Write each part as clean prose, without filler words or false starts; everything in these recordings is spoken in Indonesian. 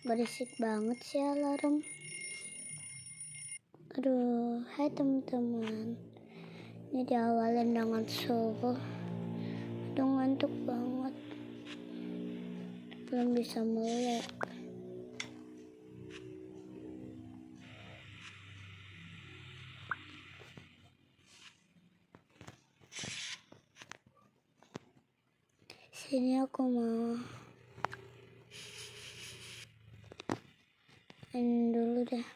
Berisik banget sih alarm. Aduh, hai teman-teman. Ini diawalin dengan subuh. Udah ngantuk banget. Belum bisa melek. Sini aku mau main dulu deh.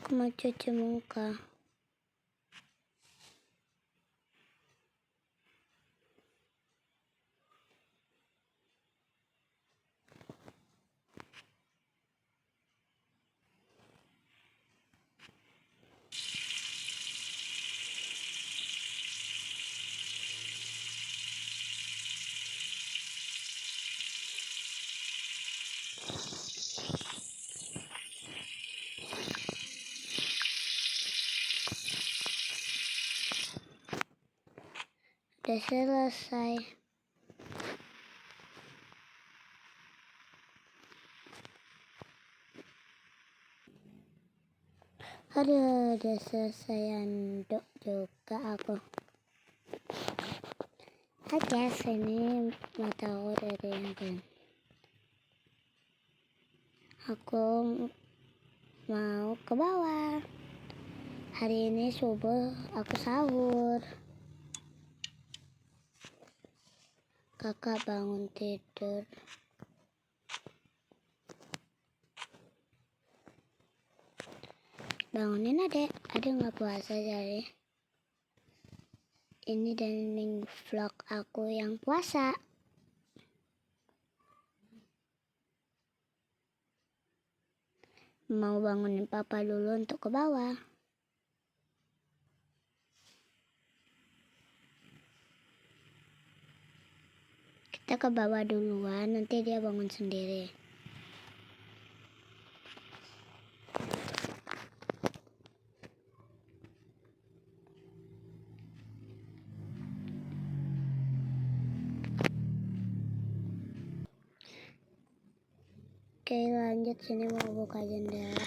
Aku mau cuci muka. Udah selesai. Aduh, udah selesai anduk juga aku. Oke, sini mataku dari yang kan. Aku mau ke bawah. Hari ini subuh aku sahur. Kakak bangun tidur. Bangunin adek nggak puasa jadi. Ini dinding vlog aku yang puasa. Mau bangunin papa dulu untuk ke bawah. Kita ke bawah duluan, nanti dia bangun sendiri. Oke, lanjut, sini mau buka jendela.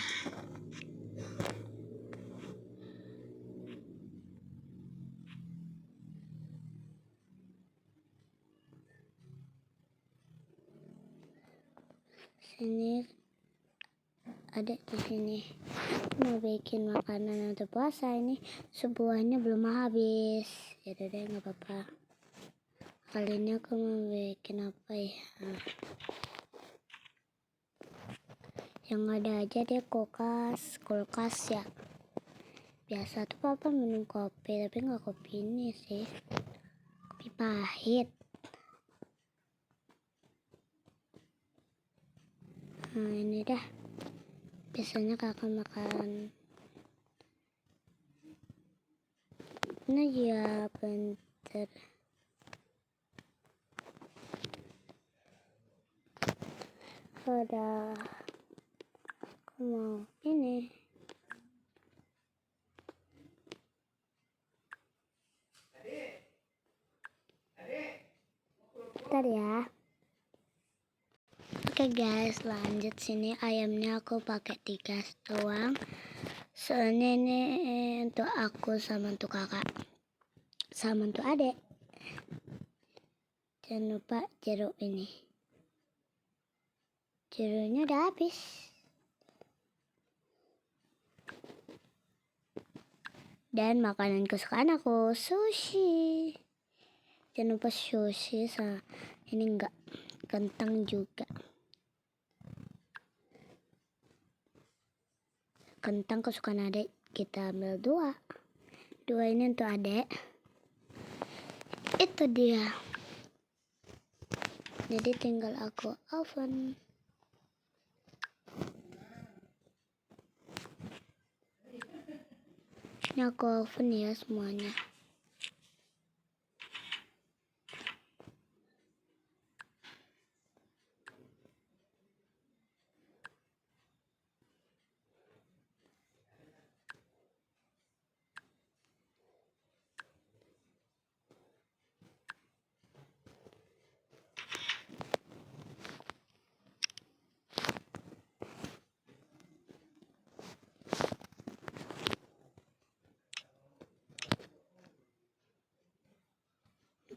Sini adek di sini mau bikin makanan untuk puasa. Ini sebuahnya belum habis. Ya udah deh, nggak apa-apa. Kali ini aku mau bikin apa ya? Yang ada aja deh, kulkas ya. Biasa tuh papa minum kopi, tapi nggak kopi ini sih, kopi pahit. Nah ini dah, biasanya kakak makan ini ya, bentar. Udah, aku mau ini. Bentar ya. Oke guys, lanjut. Sini ayamnya aku pakai 3 doang. Soalnya ini untuk aku sama untuk kakak sama untuk adek. Jangan lupa jeruk ini. Jeruknya udah habis. Dan makanan kesukaan aku, sushi. Jangan lupa sushi sama ini enggak, kentang juga. Kentang kesukaan adek, kita ambil 2 ini untuk adek. Itu dia. Jadi tinggal aku oven. Ini aku oven ya semuanya.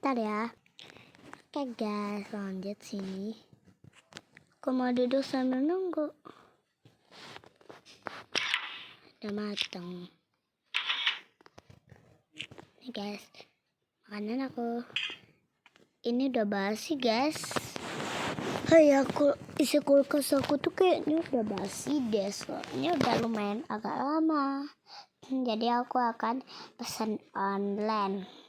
Bentar ya. Oke guys, lanjut sini. Aku mau duduk sambil nunggu. Udah mateng. Nih guys, makanan aku. Ini udah basi guys. Hai, aku isi kulkas aku tuh kayaknya udah basi deh. Soalnya udah lumayan agak lama. Jadi aku akan pesan online.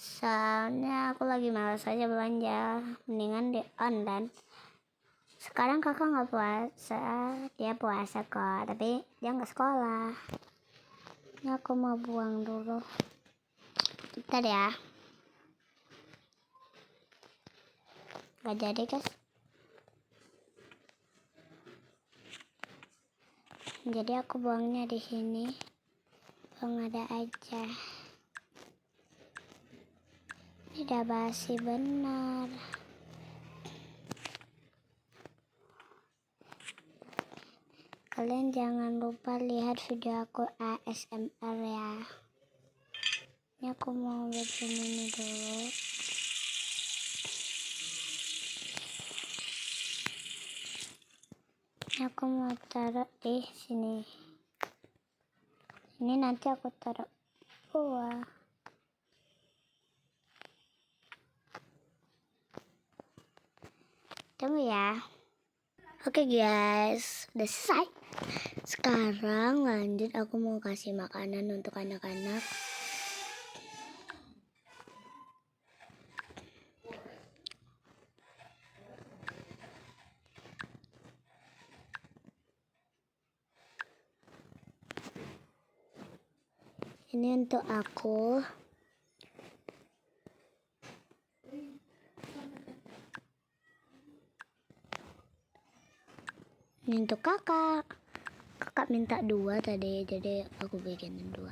Soalnya aku lagi malas aja belanja. Mendingan di online. Sekarang kakak nggak puasa. Dia puasa kok. Tapi dia nggak sekolah. Ini aku mau buang dulu. Bentar ya. Gak jadi guys. Jadi aku buangnya di sini. Buang ada aja. Ini udah basi benar. Kalian jangan lupa lihat video aku ASMR ya. Ini aku mau bikin ini dulu. Ini aku mau taruh di sini. Ini nanti aku taruh bawah. Tunggu ya. Oke guys, udah selesai. Sekarang lanjut aku mau kasih makanan untuk anak-anak. Ini untuk aku. Ini untuk kakak. Kakak minta 2 tadi, jadi aku bikinin 2.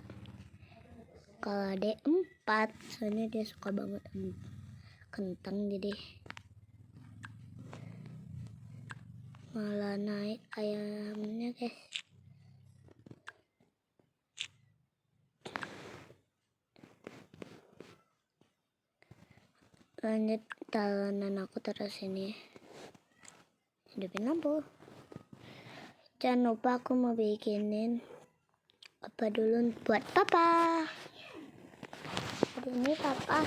Kalau adek 4, soalnya dia suka banget kentang, jadi malah naik ayamnya guys. Lanjut talenan aku terus ini. Hidupin lampu. Jangan lupa aku mau bikinin apa dulu buat papa. Hari ini papa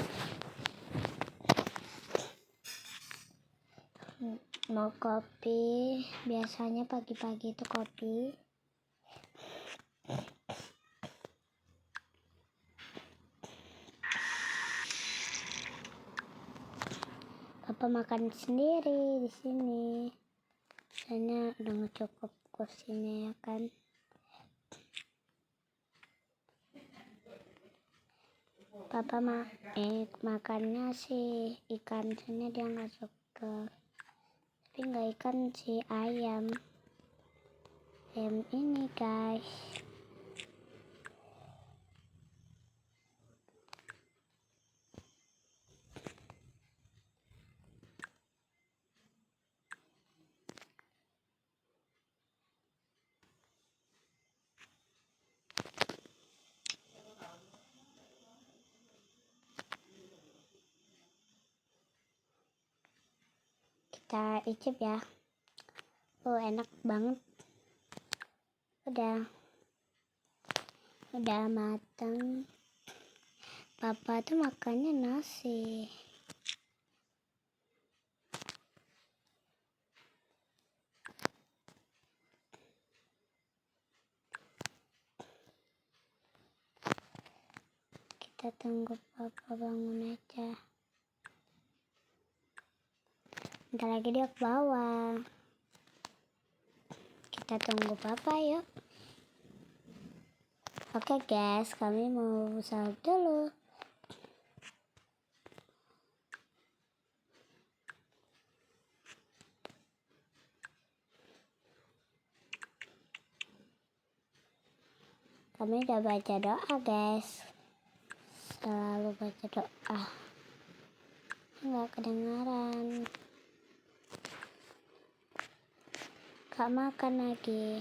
mau kopi. Biasanya pagi-pagi itu kopi. Papa makan sendiri di sini. Soalnya udah ngecukup kursinya ya kan. Papa makannya sih ikan, soalnya dia nggak suka. Tapi nggak ikan sih, ayam. Ayam ini guys. Kita icip ya. Oh, enak banget. Udah matang. Papa tuh makannya nasi. Kita tunggu papa bangun aja. Bentar lagi dia ke bawah. Kita tunggu papa yuk. Oke guys, kami mau sahur dulu. Kami udah baca doa guys. Selalu baca doa. Nggak kedengaran. Gak makan lagi.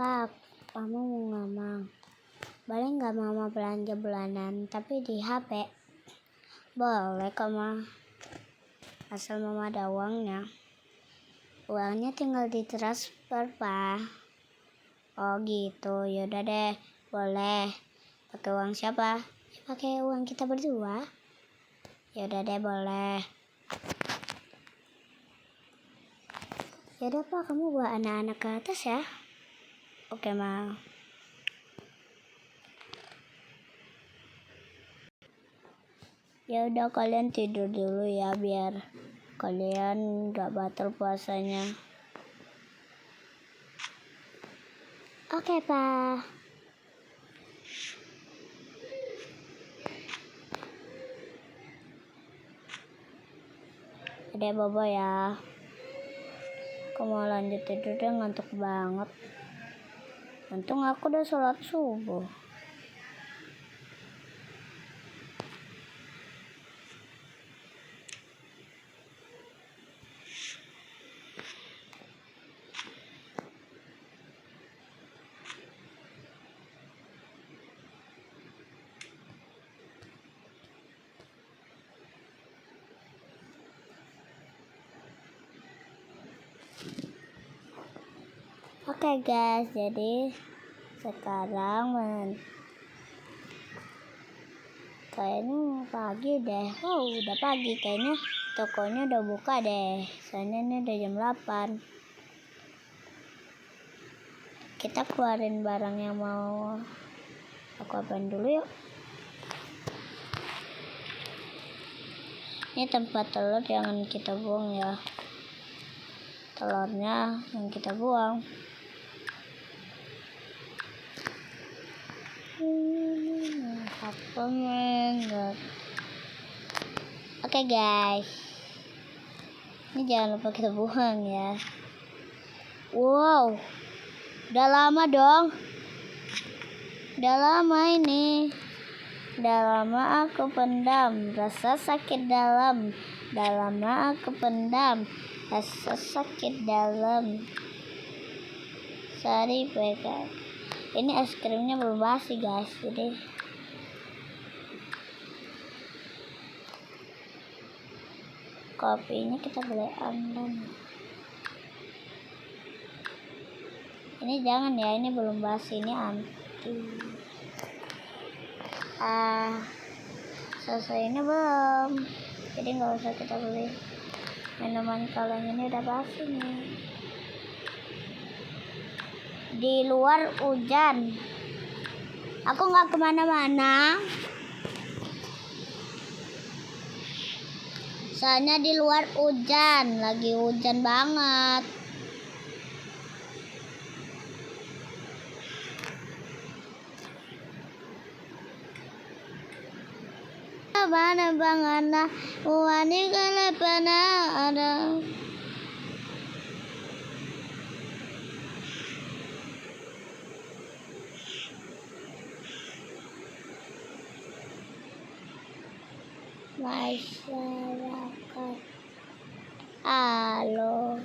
Pak, kamu mau ngomong. Boleh nggak mama belanja bulanan tapi di HP? Boleh kok ma, asal mama ada uangnya. Uangnya tinggal ditransfer Pak. Oh gitu, yaudah deh, boleh. Pakai uang siapa? Ya, pakai uang kita berdua. Yaudah deh, boleh. Yaudah Pak, kamu bawa anak-anak ke atas ya. Oke ma. Ya udah, kalian tidur dulu ya biar kalian gak batal puasanya. Oke Pak. Adek bobo ya. Aku mau lanjut tidur deh, ngantuk banget. Untung aku udah sholat subuh. Oke guys, jadi sekarang kayaknya pagi deh. Oh udah pagi, kayaknya tokonya udah buka deh. Soalnya ini udah jam 8. Kita keluarin barang yang mau aku apain dulu yuk. Ini tempat telur, jangan kita buang ya. Telurnya yang kita buang. Apa enggak? Oke guys, ini jangan lupa kita buang ya. Wow, udah lama dong. Udah lama ini. Udah lama aku pendam rasa sakit dalam. Udah lama aku pendam rasa sakit dalam. Sorry PK. Ini es krimnya belum basi guys, jadi kopinya kita boleh ambil. Ini jangan ya, ini belum basi, ini anti. Selesai ini belum, jadi nggak usah kita beli minuman kalau ini udah basi nih. Di luar hujan, aku nggak kemana-mana. Soalnya di luar hujan, lagi hujan banget. Mana bang anak, wani kalau pernah ada. Masyarakat, halo.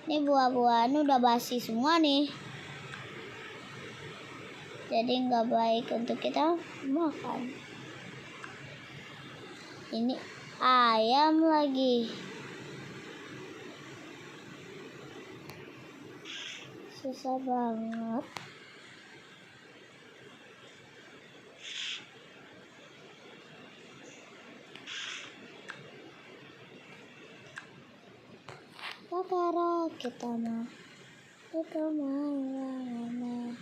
Ini buah-buahan udah basi semua nih, jadi nggak baik untuk kita makan. Ini ayam lagi, susah banget. Kakara kita mah itu mana?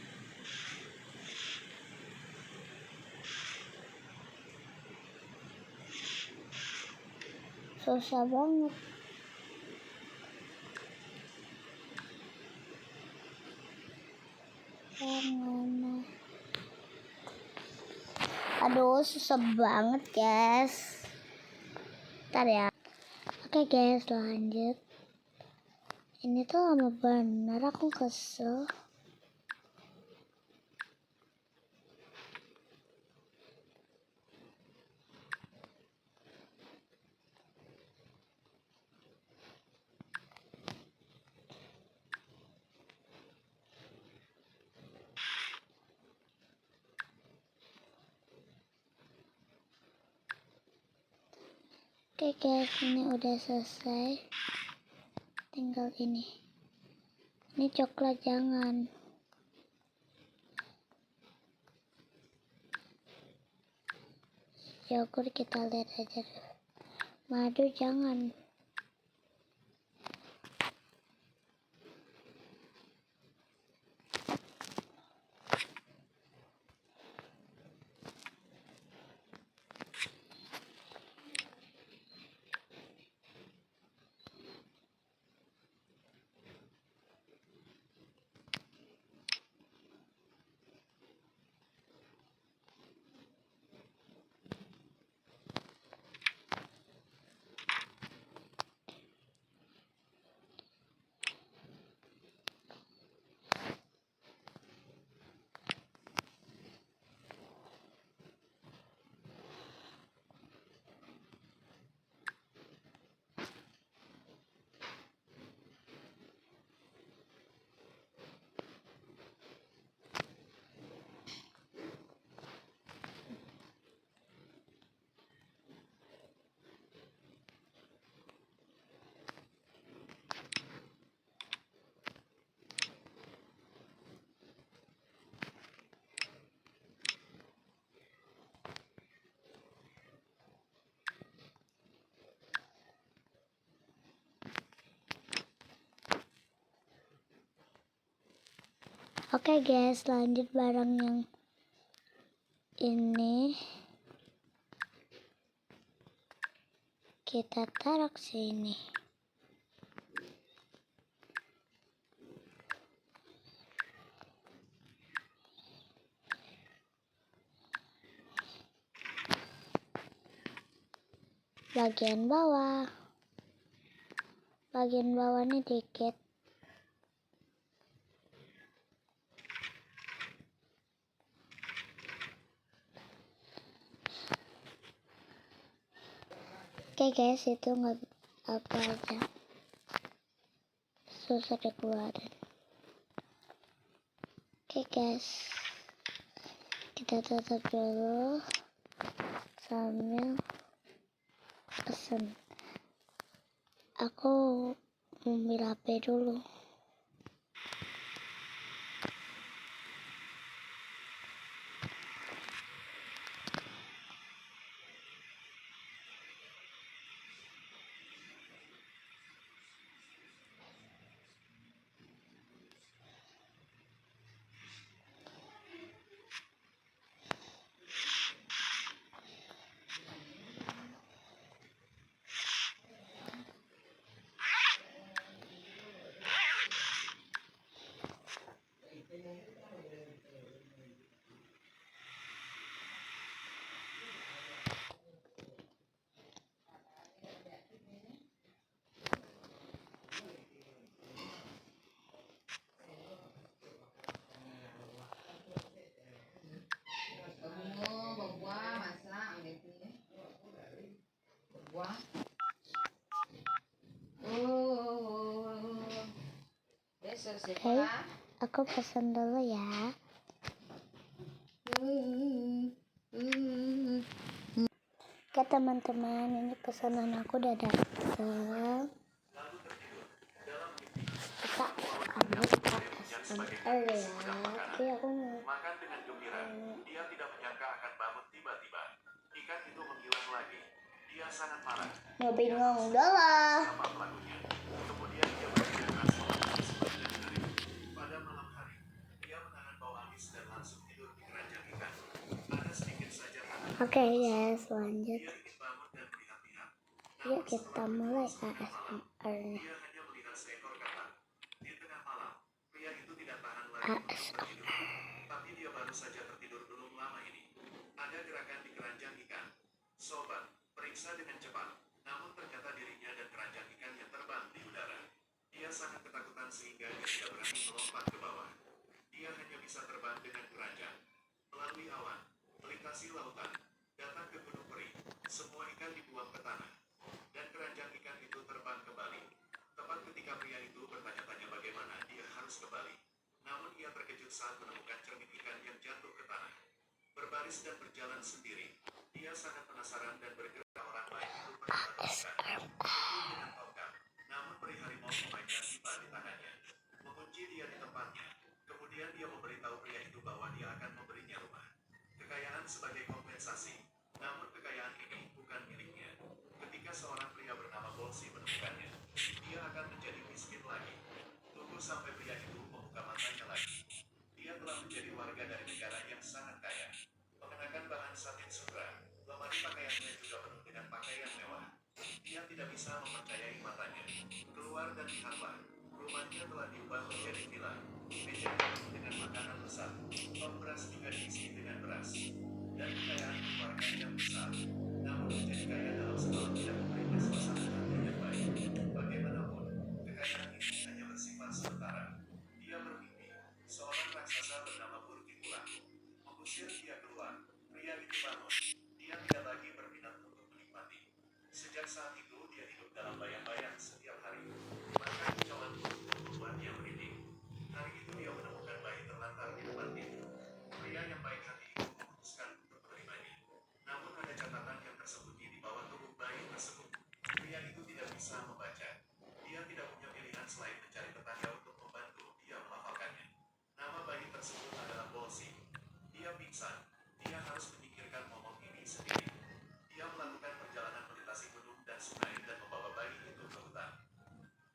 Susah banget. Mana? Aduh, susah banget guys. Ntar ya. Oke guys, lanjut. Ini tuh lama bener, aku kesel. Oke guys, ini udah selesai. Tinggal ini coklat jangan. Yogurt kita lihat aja dulu. Madu jangan. Oke guys, lanjut barang yang ini kita taruh sini. Bagian bawah ini dikit. Oke guys, itu nggak apa aja, susah dikeluarin. Oke guys, kita tutup dulu sambil pesen. Aku ambil HP dulu. Oke, aku pesan dulu ya. Oke teman-teman, ini pesanan aku udah datang. Kita ambil ASMR ya. Oke, aku mau makan dengan gembira. Dia tidak menyangka akan bangun tiba-tiba. Ikan itu menghilang lagi. Dia sangat marah. mau bingung dulu. Siapa pelakunya? Kemudian dia bertindak keras sepanjang hari. Pada malam hari, dia menahan bau amis dan langsung tidur di keranjang ikan. Ada sedikit saja tanda. Oke guys, lanjut. Dia ingin bangun dan melihat-lihat. Yuk kita mulai ASMR-nya. Dia hanya melihat seekor kata. Di tengah malam, pria itu tidak tahan lagi untuk tertidur. Tapi dia baru saja tertidur belum lama ini. Ada gerakan di keranjang ikan. Sobat, periksa dengan cepat. Namun ternyata dirinya dan keranjang ikan yang terbang di udara. Dia sangat ketakutan sehingga dia tidak berani melompat ke bawah. Dia hanya bisa terbang dengan keranjang. Melalui awan, melintasi lautan, datang ke gunung peri. Semua ikan dibuang ke tanah. Dan keranjang ikan itu terbang kembali. Tepat ketika pria itu bertanya-tanya bagaimana dia harus kembali. Namun ia terkejut saat menemukan cermin ikan yang jatuh ke tanah. Berbaris dan berjalan sendiri. Dia sangat penasaran dan bergerak orang lain itu pernah sebagai kompensasi. Namun kekayaan ini bukan miliknya. Ketika seorang pria bernama Bolsi menemukannya, dia akan menjadi miskin lagi. Tunggu sampai pria itu membuka matanya lagi. Dia telah menjadi warga dari negara yang sangat kaya. Mengenakan bahan satin sutra, lemari pakaiannya juga penuh dengan pakaian mewah. Dia tidak bisa mempercayai matanya. Keluar dan lihatlah, rumahnya telah diubah menjadi villa. Mejanya penuh dengan makanan lezat. Ton beras juga diisi dengan beras. Dan kekayaan keluarga yang besar. Namun menjadi kaya dalam semalam tidak memberinya suasana hati yang baik. Bagaimanapun, kekayaan ini hanya bersifat sementara. Dia bermimpi, seorang raksasa bernama Burkitulah mengusir dia keluar. Pria itu bangun. Dia tidak lagi berminat untuk menikmati. Sejak saat itu dia hidup dalam bayang-bayang setiap hari. Bahkan kicauan burung membuatnya merinding. Hari itu dia menemukan bayi terlantar di depan pintu. Pria yang baik hati itu memutuskan untuk menerimanya. Namun ada catatan yang tersembunyi di bawah tubuh bayi tersebut. Pria itu tidak bisa membaca. Dia tidak punya pilihan selain mencari tetangga untuk membantu dia melafalkannya. Nama bayi tersebut adalah Bolsi. Dia pingsan. Dia harus menyingkirkan momok ini sendiri. Dia melakukan perjalanan melintasi gunung dan sungai dan membawa bayi itu ke hutan.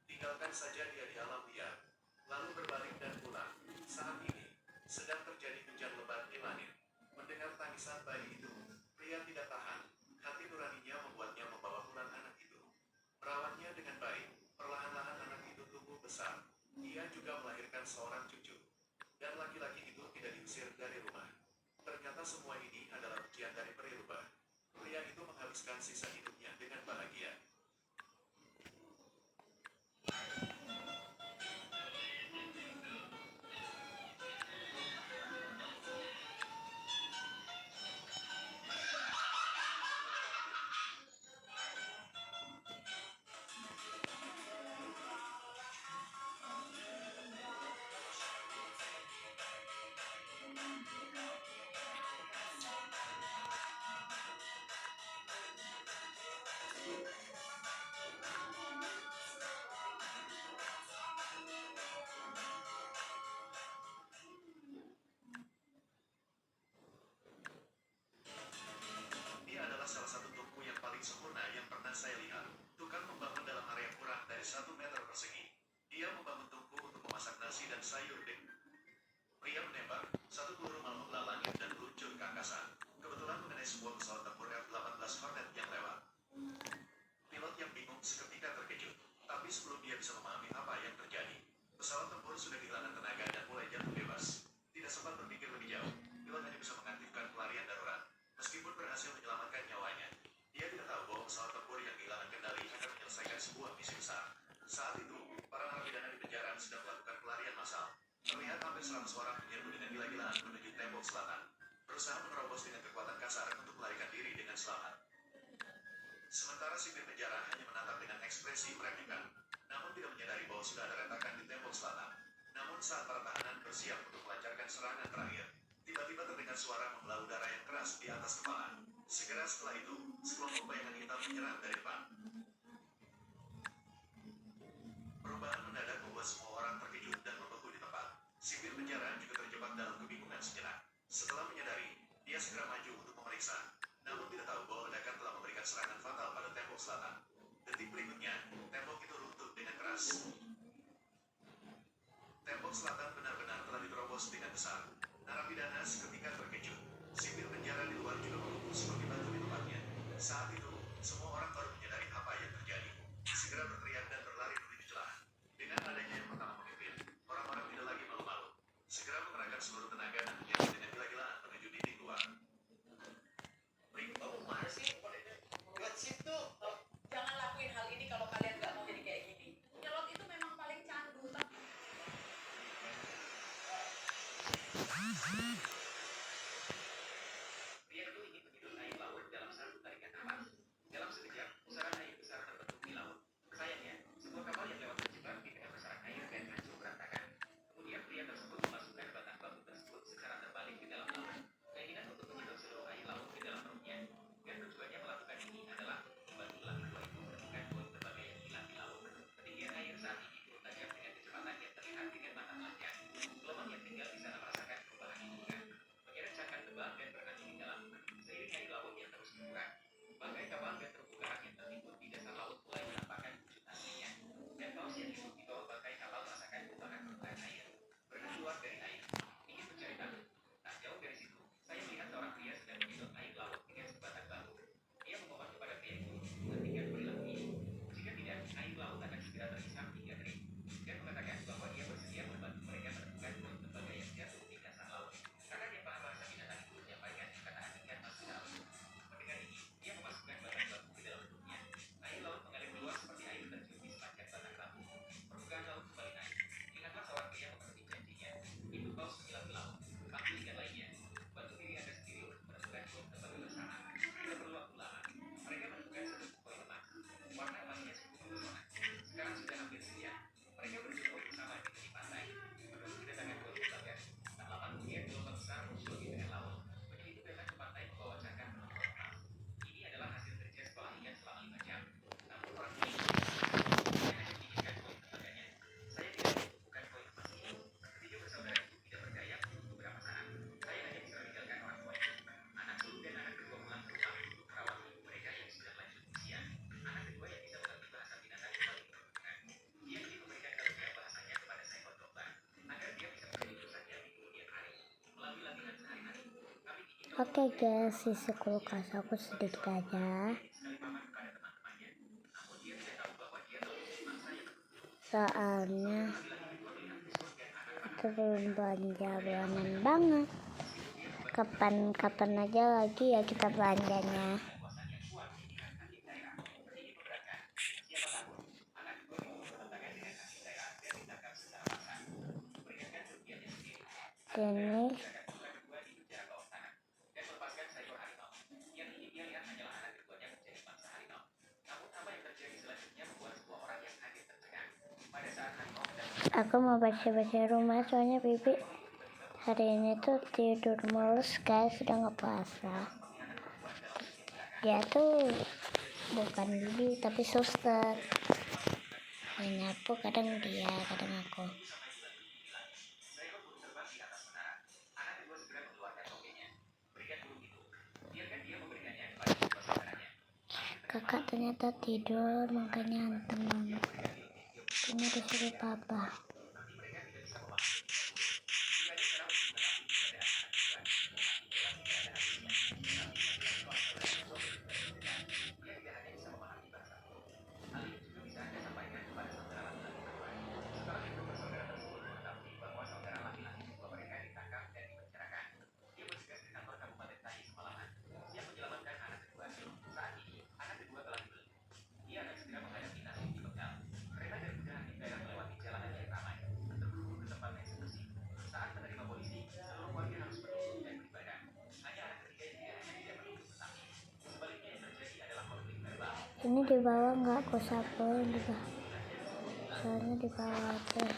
Tinggalkan saja dia di alam liar. Lalu berbalik dan pulang. Saat ini, sedang terjadi hujan lebat di langit. Mendengar tangisan bayi itu, pria tidak tahan. Hati nuraninya membuatnya membawa pulang anak itu. Merawatnya dengan baik, perlahan-lahan anak itu tumbuh besar. Ia juga melahirkan seorang cucu. Dan laki-laki itu tidak diusir dari rumah. Ternyata semua ini adalah ujian dari peri rubah. Pria itu menghabiskan sisa hidupnya dengan bahagia. Dia adalah salah satu tungku yang paling sempurna yang pernah saya lihat. Tukang membangun dalam area kurang dari 1 meter persegi. Dia membangun tungku untuk memasak nasi dan sayur dek. Pria menembak, satu peluru malam membelah langit dan meluncur ke angkasa. Kebetulan mengenai sebuah pesawat tempur F-18 Hornet yang lewat. Pilot yang bingung seketika terkejut. Tapi sebelum dia bisa memahami apa yang terjadi, pesawat tempur sudah kehilangan tenaga dan mulai jatuh bebas. Tidak sempat berpikir lebih jauh, pilot hanya bisa mengaktifkan pelarian darurat. Meskipun berhasil menyelamatkan nyawanya, dia tidak tahu bahwa pesawat tempur yang kehilangan kendali akan menyelesaikan sebuah misi besar. Saat itu, para narapidana di penjara sedang melakukan pelarian massal. Terlihat hampir 100 orang menyerbu dengan gila-gilaan menuju tembok selatan, berusaha menerobos dengan kekuatan kasar untuk melarikan diri dengan selamat. Sementara sipir penjara hanya menatap dengan ekspresi meremehkan, namun tidak menyadari bahwa sudah ada retakan di tembok selatan. Namun saat para tahanan bersiap untuk melancarkan serangan terakhir, tiba-tiba terdengar suara membelah udara yang keras di atas kepala. Segera setelah itu, sekelompok bayangan hitam menyerang dari depan. Perubahan mendadak membuat semua orang terkejut dan membeku di tempat. Sipir penjara juga terjebak dalam kebingungan sejenak. Setelah menyadari, dia segera maju untuk memeriksa. Namun tidak tahu bahwa ledakan telah memberikan serangan fatal pada tembok selatan. Detik berikutnya, tembok itu runtuh dengan keras. Tembok selatan benar-benar telah diterobos dengan besar. Narapidana seketika terkejut. Sipir penjara di luar juga mengumpul seperti batu di tempatnya. Saat itu, semua orang baru menyadari apa yang terjadi. Segera berteriak dan berlari menuju celah. Dengan adanya yang pertama memimpin, orang-orang tidak lagi malu-malu. Segera mengerahkan seluruh tenaga dan menyerbu dengan gila-gilaan menuju dinding luar. Kamu mana sih? Buat situ. Jangan lakuin hal ini kalau kalian nggak mau jadi kayak gini. Nyelot itu memang paling candu. Pria itu ingin menyedot air laut dalam satu tarikan nafas. Dalam sekejap, pusaran air besar terbentuk di laut. Sayangnya, sebuah kapal yang lewat terjebak di tengah pusaran air dan hancur berantakan. Kemudian pria tersebut memasukkan batang bambu tersebut secara terbalik ke dalam laut. Keinginan untuk menyedot seluruh air laut ke dalam perutnya. Dan tujuannya melakukan ini adalah membantu lelaki tua itu menemukan buah berbagai yang hilang di laut. Ketinggian air saat ini turun tajam dengan kecepatan yang terlihat dengan mata telanjang. Gelombang yang tinggal di sana merasakan perubahan lingkungan. Oke guys, isi kulkas aku sedikit aja. Soalnya itu belum belanja bulanan banget. Kapan aja lagi ya kita belanjanya. Ini aku mau bersih-bersih rumah soalnya Bibi hari ini tuh tidur mulus guys, udah nggak puasa. Dia tuh bukan Bibi tapi suster. Yang nyapu kadang dia, kadang aku. Kakak ternyata tidur, makanya anteng banget. Ini disuruh papa. Ini di bawah nggak aku sapuin di bawah, soalnya di bawah tuh.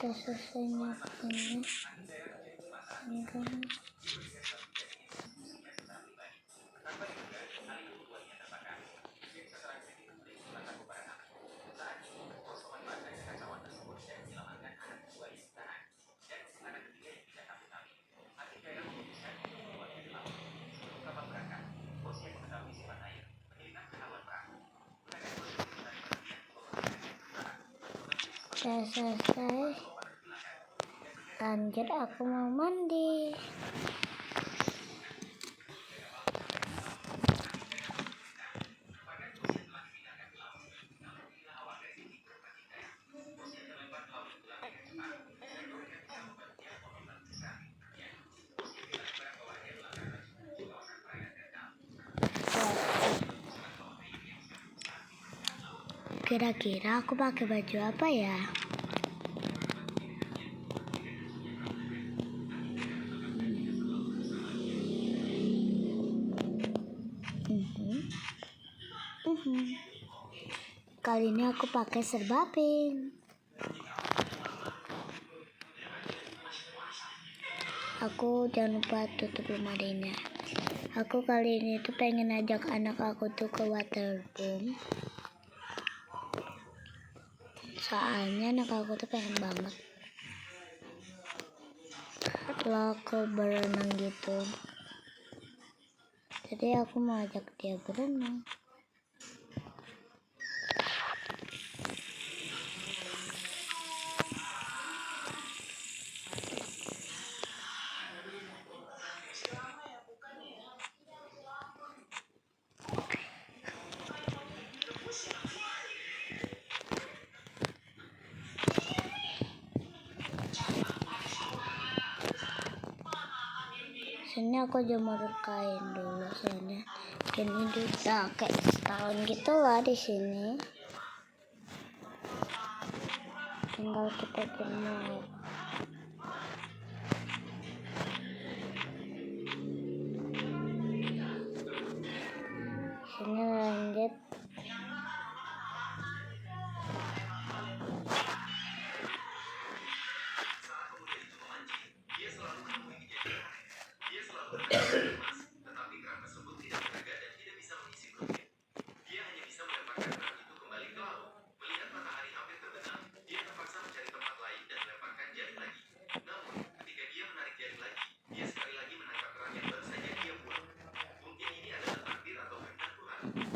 Udah selesai nyapuinnya. Enggak. Udah selesai, lanjut aku mau mandi. Kira-kira aku pakai baju apa ya? Kali ini aku pakai serba pink. Aku jangan lupa tutup lemarinya. Aku kali ini tuh pengen ajak anak aku tuh ke waterboom. Soalnya anak aku tuh pengen banget lo ke berenang gitu. Jadi aku mau ajak dia berenang. Sini aku jemur kain dulu, soalnya ini udah kayak setahun gitu lah di sini. Tinggal kita jemur. Sini lanjut. Tetapi kerang tersebut tidak berjaga dan tidak bisa mengisi perutnya. Dia hanya bisa melemparkan kerang itu kembali ke laut. Melihat matahari hampir terbenam, dia terpaksa mencari tempat lain dan melemparkan jaring lagi. Namun, ketika dia menarik jaring lagi, dia sekali lagi menangkap kerang yang baru saja dia buang. Mungkin ini adalah takdir atau kehendak Tuhan.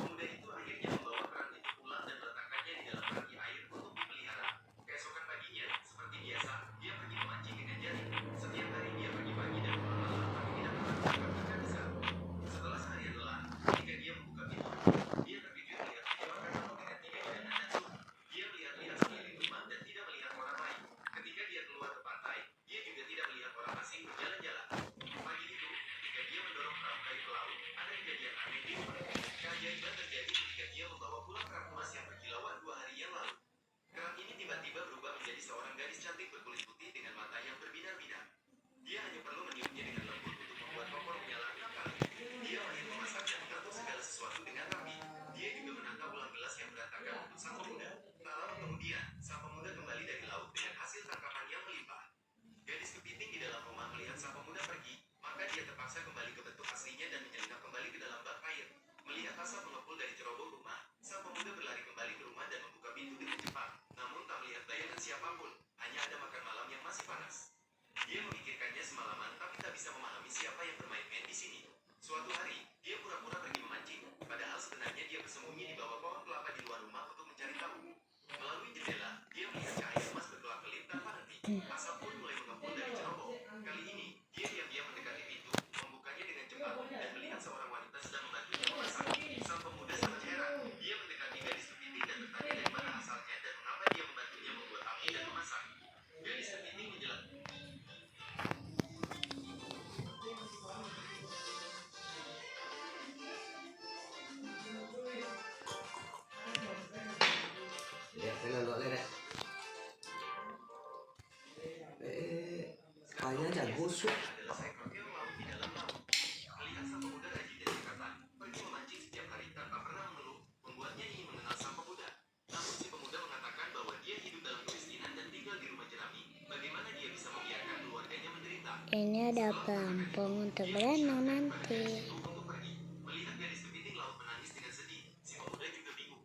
adalah seekor keong laut di dalam laut. Melihat sang pemuda rajin dan cekatan, pergi memancing setiap hari tanpa pernah mengeluh, membuatnya ingin mengenal sang pemuda. Namun si pemuda mengatakan bahwa dia hidup dalam kemiskinan dan tinggal di rumah jerami. Bagaimana dia bisa membiarkan keluarganya menderita? Ini ada pelampung untuk berenang nanti. Untuk pergi, melihat gadis kepiting laut menangis dengan sedih, si pemuda juga bingung.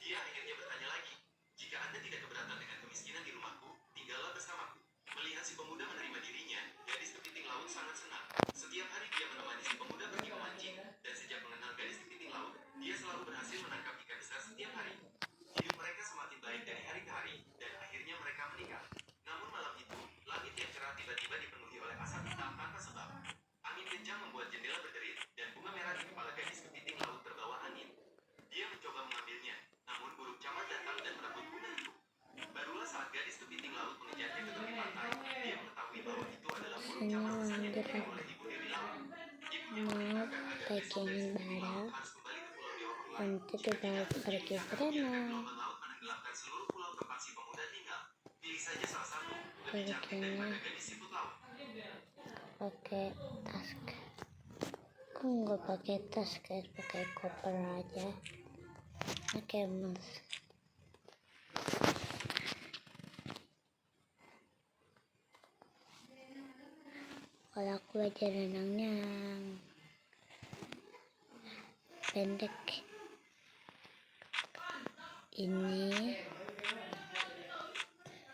Dia akhirnya bertanya lagi, jika Anda tidak keberatan dengan kemiskinan di rumahku, tinggallah bersamaku. Melihat si pemuda menerima dirinya, gadis kepiting laut sangat senang. Setiap hari dia menemani si pemuda pergi memancing, dan sejak mengenal gadis kepiting laut, dia selalu berhasil menangkap ikan besar setiap hari. Hidup mereka semakin baik dari hari ke hari, dan akhirnya mereka menikah. Namun malam itu, langit yang cerah tiba-tiba dipenuhi oleh asap hitam tanpa sebab. Angin kencang membuat jendela berderit, dan bunga merah di kepala gadis kepiting laut terbawa angin. Dia mencoba mengambilnya, namun burung camat datang dan merebut bunga itu. Barulah saat gadis kepiting laut mengejarnya ke tepi pantai, dia mengetahui bahwa itu adalah burung Ini camat besar yang lanjut dikirim aku oleh ibu diri laut. Ibunya mau memerintahkan agar besok gadis pacingin kepiting laut barang. harus kembali ke pulau di waktu lain. Nanti Jika dibawa tidak, pergi ia akan membiarkan berenang. gelombang laut menenggelamkan seluruh pulau tempat si pemuda tinggal. Pilih saja salah satu, lebih cantik Bikinnya daripada gadis siput laut. pakai tas. Aku nggak pakai tas guys, pakai koper aja. Pakai mas. Kalau aku aja renangnya pendek. Ini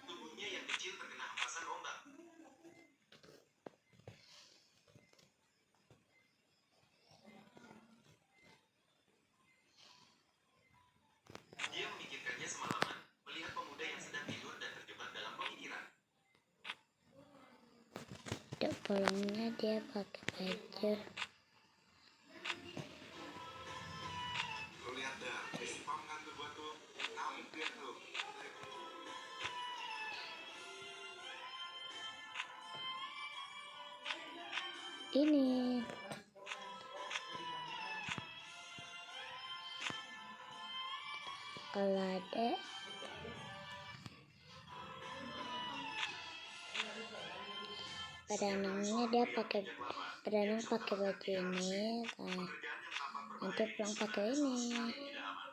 Tubuhnya yang kecil terkena hempasan ombak. Dia memikirkannya semalaman, melihat pemuda yang sedang tidur dan terjebak dalam pemikiran. untuk pulangnya dia pakai baju. Lo lihat dah, si pam kan tuh gua tuh, hampir tuh. Ini kalau ada berenangnya dia pakai berenang pakai baju ini. Nah, nanti pulang pakai ini. Tidak aman.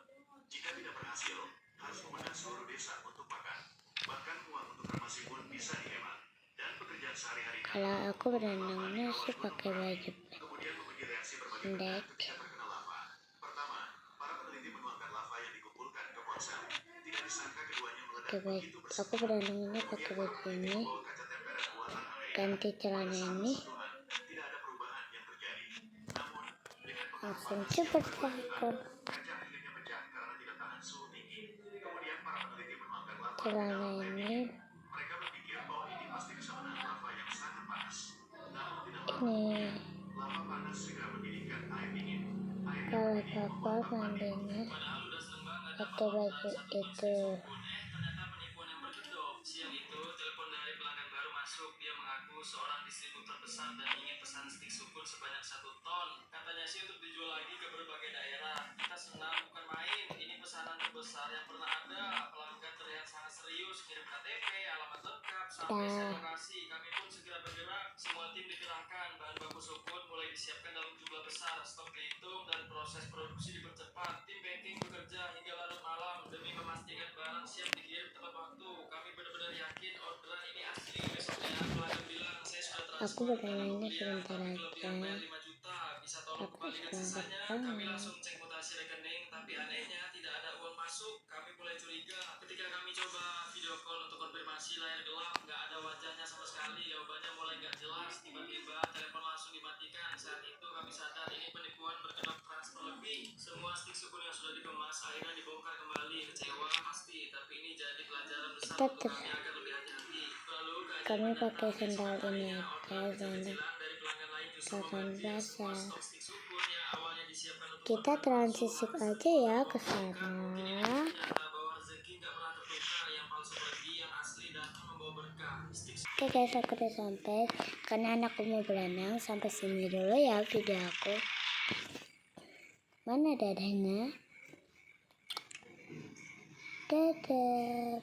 Jika tidak berhasil, harus memenang seluruh desa untuk makan. Bahkan uang untuk kremasi pun bisa dihemat. Dan pekerjaan sehari-hari Kalau aku berenangnya sih pakai baju kemudian menguji reaksi berbagai pendek. benda ketika terkena lava. Pertama, para peneliti menuangkan lava yang dikumpulkan ke ponsel. Tidak disangka keduanya meledak Pakai baju, begitu besar. aku berenangnya pakai baju ini. Membawa kaca temperan buatan Amerika. Ganti celana ini, Tidak ada perubahan yang terjadi. Namun, dengan langsung cepet takut. kaca akhirnya pecah karena tidak tahan suhu tinggi. Kemudian para peneliti menuangkan lava ke Celana dalam lem. ini, Mereka berpikir bahwa ini pasti bisa menahan lava yang sangat panas. Namun tidak lama ini kemudian, lava panas segera mendidihkan air dingin. Air yang kalau mendidih papa membuat tempat mandinya Padahal udah seneng banget pakai baju itu. ternyata penipuan yang berkedok. Siang itu, telepon dari pelanggan baru masuk. Dia mengaku seorang distributor besar dan ingin pesan stik sukun sebanyak 1 ton. Katanya sih untuk dijual lagi ke berbagai daerah. Kita senang bukan main. Ini pesanan terbesar yang pernah ada. Pelanggan terlihat sangat serius. Kirim KTP, alamat lengkap, sampai set lokasi. Kami pun segera bergerak. Semua tim dikerahkan. Bahan baku sukun mulai disiapkan dalam jumlah besar. Stok dihitung dan proses produksi dipercepat. Tim packing bekerja hingga larut malam demi memastikan barang siap dikirim tepat waktu. Kami benar-benar yakin orderan ini asli. Besoknya pelanggan bilang saya sudah Aku transfer berenangnya sebentar bayar aja. 5 juta. Bisa tolong Aku kembalikan sebentar sisanya. Kami banget. langsung cek mutasi rekening, tapi anehnya tidak ada uang masuk. Kami mulai curiga. Ketika kami coba video call untuk konfirmasi layar gelap, nggak ada wajahnya sama sekali. Jawabannya mulai nggak jelas. Tiba-tiba telepon langsung dimatikan. Saat itu kami sadar ini penipuan berkedok transfer lebih. Semua stik sukun yang sudah dikemas akhirnya dibongkar kembali. Kecewa pasti, tapi ini jadi pelajaran besar Kita untuk kami agar lebih hati-hati. Lalu kami pakai sendal ini aja, sendal dari pelanggan lain justru kapan basah. stok stik sukun yang awalnya disiapkan untuk Kita transisi aja ya ke sana. ternyata bawa rezeki nggak pernah tertukar. Yang palsu pergi, yang asli datang membawa berkah. Stik Oke guys, aku udah sampai karena anakku mau berenang. Sampai sini dulu ya video aku. Mana dadanya? Dadah.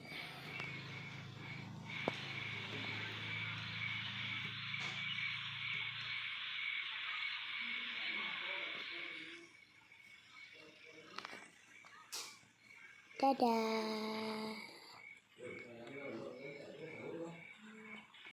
Dadah.